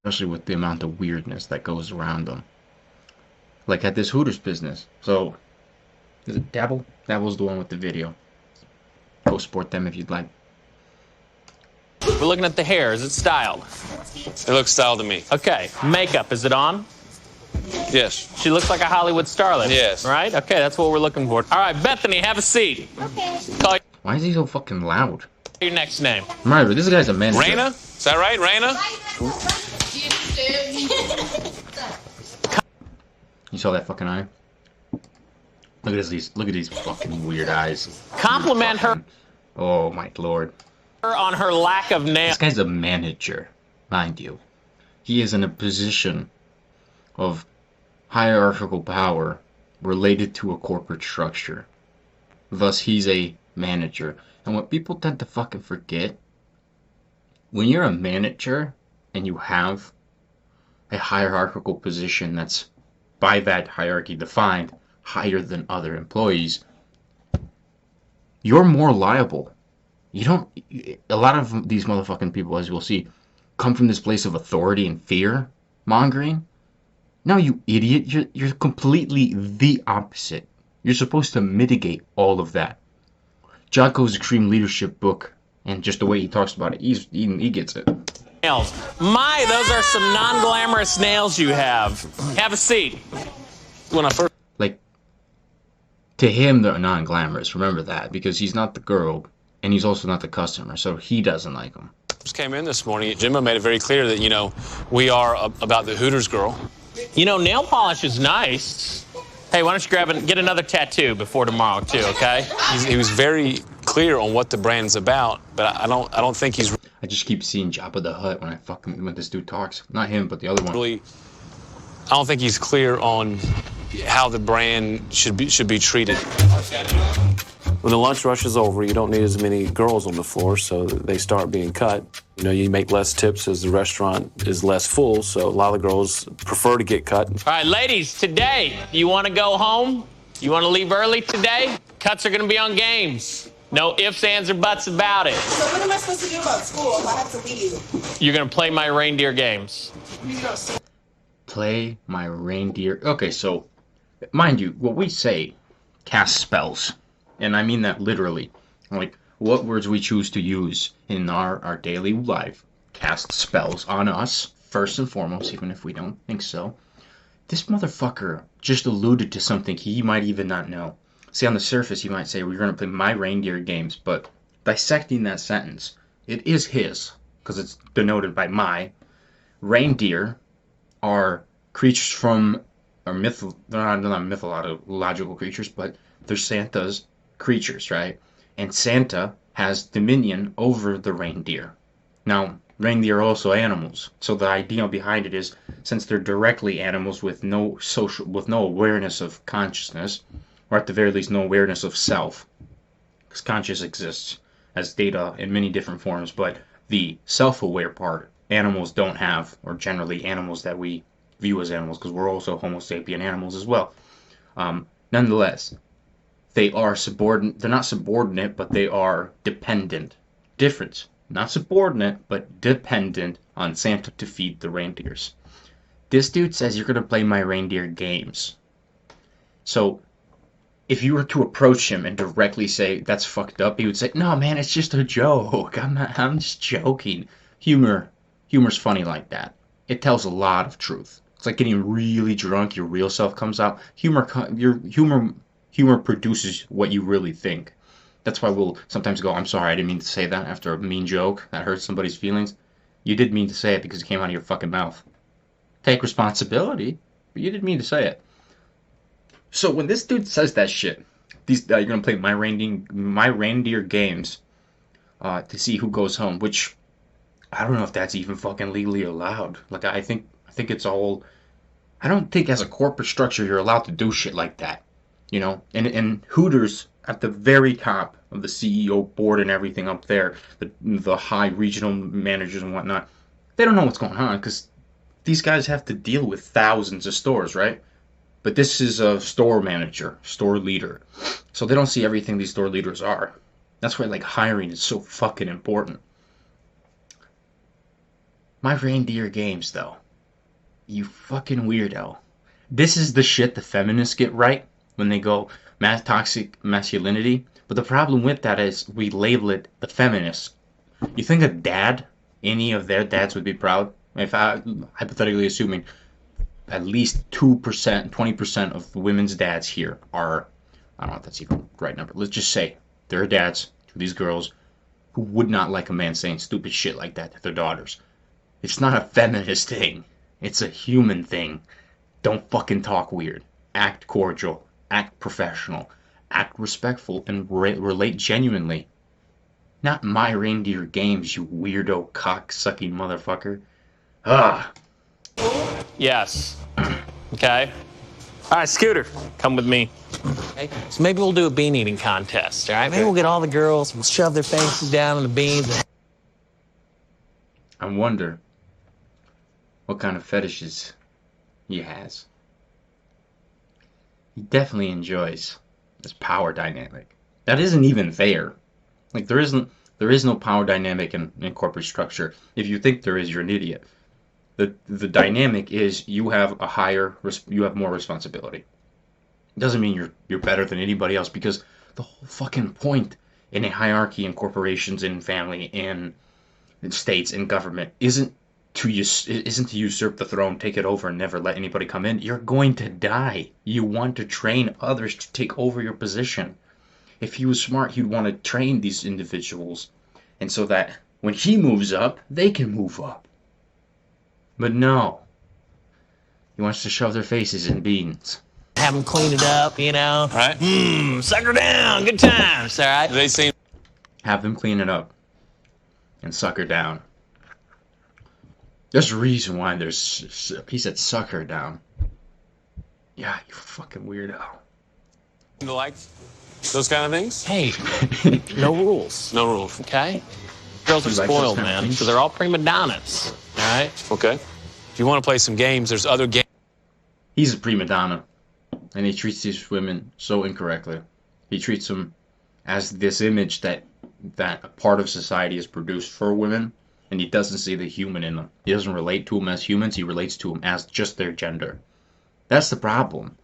especially with the amount of weirdness that goes around them. Like at this Hooters business. So, is it Dabble? Dabble's the one with the video. Go support them if you'd like. We're looking at the hair. Is it styled? It looks styled to me. Okay. Makeup, is it on? Yes. She looks like a Hollywood starlet. Yes. Right? Okay, that's what we're looking for. All right, Bethany, have a seat. Okay. Call Why is he so fucking loud? your next name. Remember, this guy's a manager. Raina? Is that right, Raina? You saw that fucking eye? Look at these fucking weird eyes. Compliment her Oh my lord. on her lack of nails. This guy's a manager, mind you. He is in a position of hierarchical power related to a corporate structure. Thus, he's a manager. And what people tend to fucking forget, when you're a manager and you have a hierarchical position that's by that hierarchy defined higher than other employees, you're more liable. You don't. A lot of these motherfucking people, as we'll see, come from this place of authority and fear mongering. No, you idiot. You're completely the opposite. You're supposed to mitigate all of that. Jocko's Extreme Leadership book, and just the way he talks about it, he gets it. Nails. My, those are some non-glamorous nails you have. Have a seat. When I first Like, to him, they're non-glamorous. Remember that, because he's not the girl, and he's also not the customer, so he doesn't like them. came in this morning, Jimbo made it very clear that, we are about the Hooters girl. You know, nail polish is nice. Hey, why don't you grab and get another tattoo before tomorrow, too, okay? He was very clear on what the brand's about, but I don't think he's I just keep seeing Jabba the Hutt when this dude talks. Not him, but the other one. really. I don't think he's clear on how the brand should be treated. When the lunch rush is over, you don't need as many girls on the floor, so they start being cut. You make less tips as the restaurant is less full, so a lot of the girls prefer to get cut. All right, ladies, today, you want to go home? You want to leave early today? Cuts are going to be on games. No ifs, ands, or buts about it. So what am I supposed to do about school if I have to leave? You're going to play my reindeer games. Play my reindeer. Okay, so, mind you, what we say, cast spells. And I mean that literally. Like, what words we choose to use in our daily life. Cast spells on us, first and foremost, even if we don't think so. This motherfucker just alluded to something he might even not know. See, on the surface, you might say, we're going to play my reindeer games, but dissecting that sentence, it is his, because it's denoted by my. Reindeer are creatures from, they're not mythological creatures, but they're Santa's creatures, right? And Santa has dominion over the reindeer. Now, reindeer are also animals, so the idea behind it is, since they're directly animals with no awareness of consciousness, or at the very least no awareness of self, because conscious exists as data in many different forms, but the self-aware part animals don't have, or generally animals that we view as animals, because we're also Homo sapien animals as well. Nonetheless, they are subordinate. They're not subordinate, but they are dependent. Difference. Not subordinate, but dependent on Santa to feed the reindeers. This dude says you're going to play my reindeer games. So, if you were to approach him and directly say, that's fucked up, he would say, no, man, it's just a joke. I'm just joking. Humor's funny like that. It tells a lot of truth. It's like getting really drunk, your real self comes out. Humor produces what you really think. That's why we'll sometimes go, I'm sorry, I didn't mean to say that after a mean joke that hurts somebody's feelings. You did mean to say it because it came out of your fucking mouth. Take responsibility, but you didn't mean to say it. So when this dude says that shit, you're gonna play my reindeer games to see who goes home, which I don't know if that's even fucking legally allowed. Like I think it's all. I don't think as a corporate structure you're allowed to do shit like that. And Hooters at the very top of the CEO board and everything up there, the high regional managers and whatnot, they don't know what's going on because these guys have to deal with thousands of stores, right? But this is a store manager, store leader. So they don't see everything these store leaders are. That's why hiring is so fucking important. My reindeer games, though. You fucking weirdo. This is the shit the feminists get right when they go toxic masculinity. But the problem with that is we label it the feminists. You think a dad, any of their dads would be proud? If I, hypothetically assuming at least 2%, 20% of women's dads here are, I don't know if that's even the right number. Let's just say there are dads to these girls who would not like a man saying stupid shit like that to their daughters. It's not a feminist thing. It's a human thing. Don't fucking talk weird. Act cordial. Act professional. Act respectful and relate genuinely. Not my reindeer games, you weirdo cock-sucking motherfucker. Ah. Yes. Okay. All right, Scooter, come with me. Okay. So maybe we'll do a bean eating contest. All right. Maybe we'll get all the girls. We'll shove their faces down in the beans. I wonder what kind of fetishes he has. He definitely enjoys this power dynamic. That isn't even fair. Like there is no power dynamic in corporate structure. If you think there is, you're an idiot. The dynamic is you have more responsibility. It doesn't mean you're better than anybody else, because the whole fucking point in a hierarchy in corporations, in family, in states, in government isn't to usurp the throne, take it over, and never let anybody come in. You're going to die. You want to train others to take over your position. If he was smart, he'd want to train these individuals, and so that when he moves up, they can move up. But no. He wants to shove their faces in beans. Have them clean it up, you know? Right? Suck her down. Good times, all right? They seem. Have them clean it up and suck her down. There's a reason why he said suck her down. Yeah, you fucking weirdo. Like those kind of things? Hey, no rules. No rules. Okay? Girls are You like those spoiled, kind of man. things? So they're all prima donnas, all right? Okay. If you want to play some games, there's other games. He's a prima donna, and he treats these women so incorrectly. He treats them as this image that a part of society is produced for women, and he doesn't see the human in them. He doesn't relate to them as humans. He relates to them as just their gender. That's the problem.